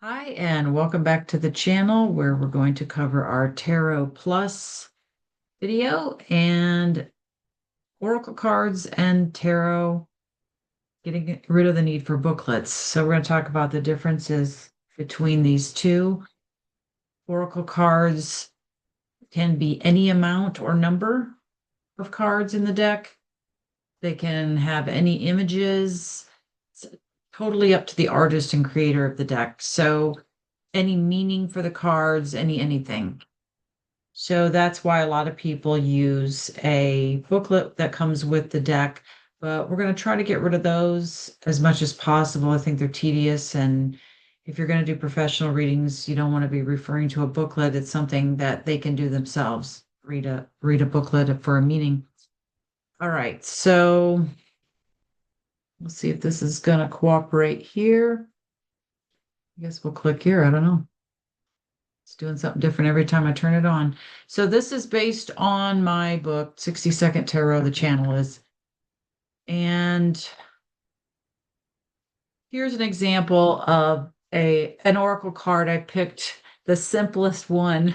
Hi, and welcome back to the channel where we're going to cover our Tarot Plus video and Oracle cards and tarot, getting rid of the need for booklets. So we're going to talk about the differences between these two. Oracle cards can be any amount or number of cards in the deck. They can have any images. It's totally up to the artist and creator of the deck. So any meaning for the cards, anything. So that's why a lot of people use a booklet that comes with the deck, but we're going to try to get rid of those as much as possible. I think they're tedious, and if you're going to do professional readings, you don't want to be referring to a booklet. It's something that they can do themselves. Read a booklet for a meaning. All right, so let's see if this is going to cooperate here. I guess we'll click here. I don't know. It's doing something different every time I turn it on. So this is based on my book, 60-Second Tarot, the channel is. And here's an example of an oracle card. I picked the simplest one,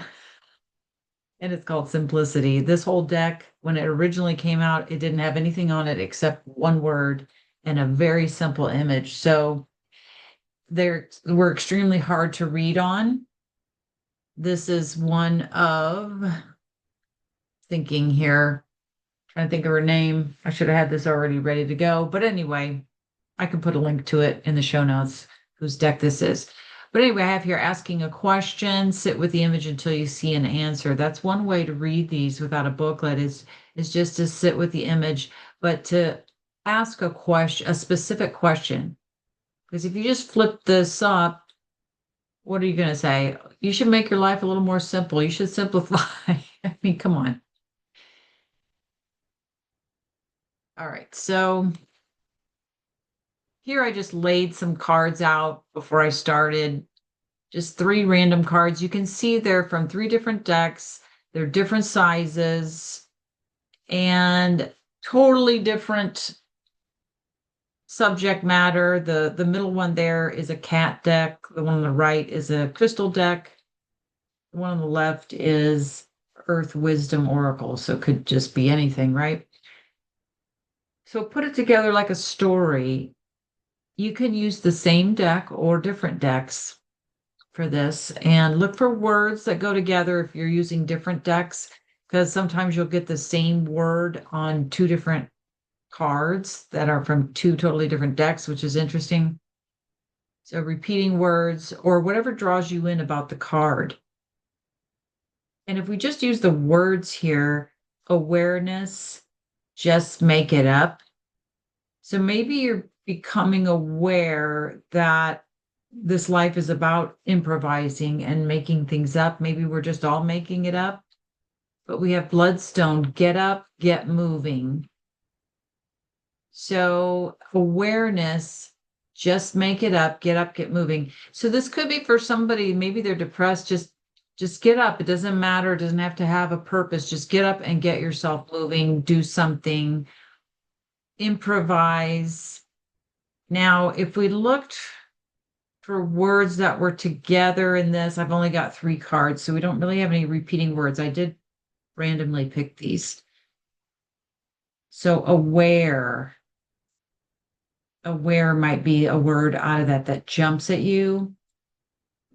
and it's called Simplicity. This whole deck, when it originally came out, it didn't have anything on it except one word and a very simple image. So they were extremely hard to read on. This is one of, thinking here, trying to think of her name. I should have had this already ready to go. But anyway, I can put a link to it in the show notes, whose deck this is. But anyway, I have here asking a question, sit with the image until you see an answer. That's one way to read these without a booklet is just to sit with the image, but to ask a question, a specific question. Because if you just flip this up, what are you going to say? You should make your life a little more simple. You should simplify. I mean, come on. All right. So here I just laid some cards out before I started, just three random cards. You can see they're from three different decks. They're different sizes and totally different subject matter. The middle one there is a cat deck. The one on the right is a crystal deck. The one on the left is Earth Wisdom Oracle. So it could just be anything, right? So put it together like a story. You can use the same deck or different decks for this and look for words that go together if you're using different decks, because sometimes you'll get the same word on two different cards that are from two totally different decks, which is interesting. So repeating words or whatever draws you in about the card. And if we just use the words here, awareness, just make it up. So maybe you're becoming aware that this life is about improvising and making things up. Maybe we're just all making it up. But we have Bloodstone, get up, get moving. So awareness, just make it up, get moving. So this could be for somebody, maybe they're depressed, just get up. It doesn't matter, it doesn't have to have a purpose. Just get up and get yourself moving, do something, improvise. Now, if we looked for words that were together in this, I've only got three cards, so we don't really have any repeating words. I did randomly pick these. So aware might be a word out of that jumps at you.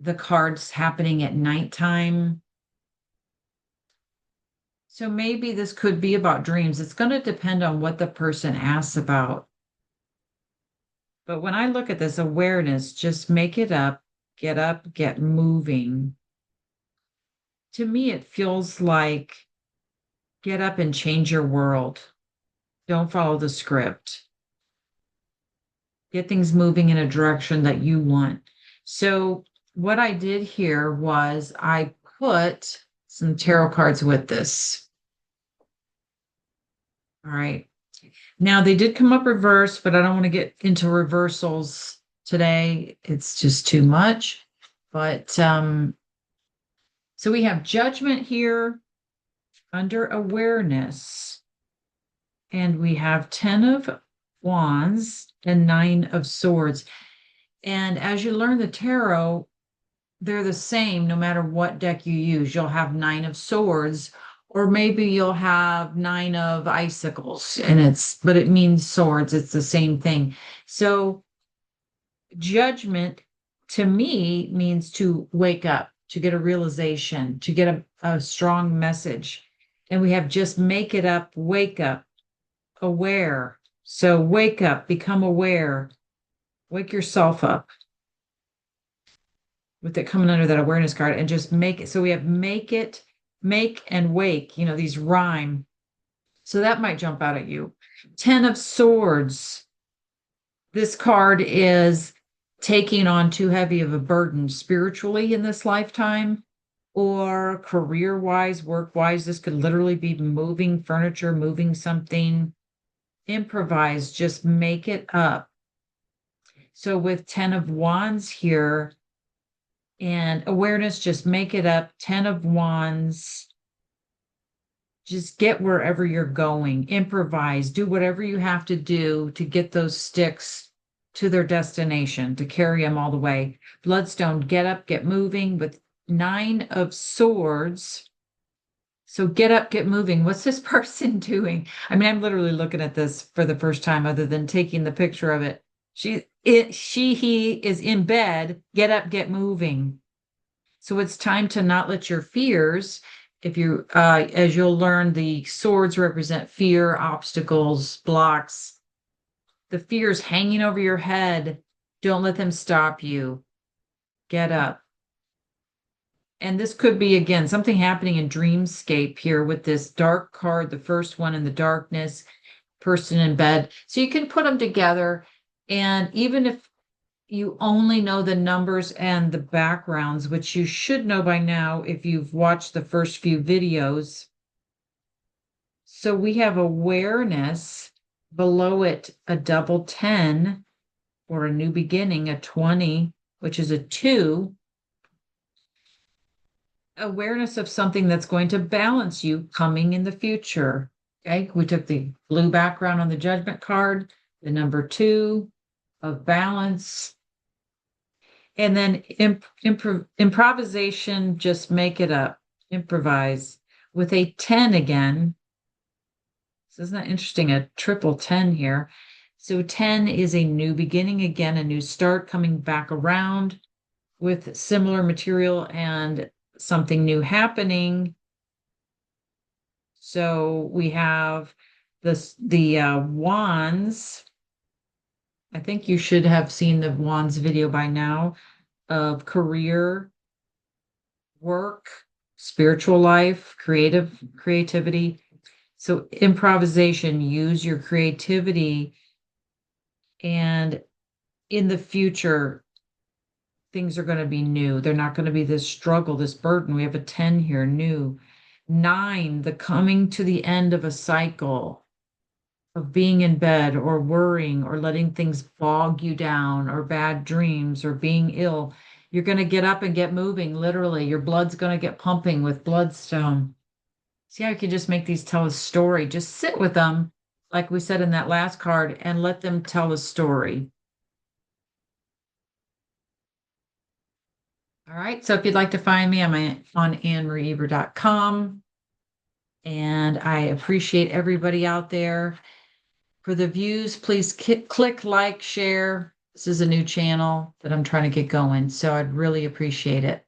The card's happening at nighttime. So maybe this could be about dreams. It's going to depend on what the person asks about. But when I look at this awareness, just make it up, get moving. To me, it feels like get up and change your world. Don't follow the script. Get things moving in a direction that you want. So what I did here was I put some tarot cards with this. All right. Now they did come up reversed, but I don't want to get into reversals today. It's just too much. But so we have judgment here under awareness, and we have 10 of wands and 9 of swords. And as you learn the tarot, they're the same no matter what deck you use. You'll have nine of swords, or maybe you'll have nine of icicles, and but it means swords. It's the same thing. So judgment to me means to wake up, to get a realization, to get a strong message. And we have just make it up, wake up, aware. So wake up, become aware, wake yourself up with it coming under that awareness card and just make it. So we have make it, make and wake, these rhyme. So that might jump out at you. 10 of Swords. This card is taking on too heavy of a burden spiritually in this lifetime or career wise, work wise. This could literally be moving furniture, moving something. Improvise, just make it up. So with 10 of Wands here and awareness, just make it up. 10 of Wands, just get wherever you're going, improvise, do whatever you have to do to get those sticks to their destination, to carry them all the way. Bloodstone, get up, get moving. With 9 of Swords, so get up, get moving. What's this person doing? I mean, I'm literally looking at this for the first time other than taking the picture of it. He is in bed. Get up, get moving. So it's time to not let your fears, as you'll learn, the swords represent fear, obstacles, blocks, the fears hanging over your head. Don't let them stop you. Get up. And this could be, again, something happening in dreamscape here with this dark card, the first one in the darkness, person in bed. So you can put them together. And even if you only know the numbers and the backgrounds, which you should know by now if you've watched the first few videos. So we have awareness, below it a double 10 or a new beginning, a 20, which is a 2. Awareness of something that's going to balance you coming in the future. Okay, we took the blue background on the judgment card, the number 2 of balance. And then improvisation, just make it up, improvise. With a 10 again. So isn't that interesting? A triple 10 here. So 10 is a new beginning, again, a new start coming back around with similar material and something new happening. So we have the wands. I think you should have seen the wands video by now, of career, work, spiritual life, creativity. So improvisation, use your creativity, and in the future, things are going to be new. They're not going to be this struggle, this burden. We have a 10 here, new. 9, the coming to the end of a cycle of being in bed or worrying or letting things bog you down or bad dreams or being ill. You're going to get up and get moving, literally. Your blood's going to get pumping with bloodstone. See how you can just make these tell a story. Just sit with them, like we said in that last card, and let them tell a story. All right. So if you'd like to find me, I'm on AnnMarieEber.com. And I appreciate everybody out there. For the views, please click like, share. This is a new channel that I'm trying to get going, so I'd really appreciate it.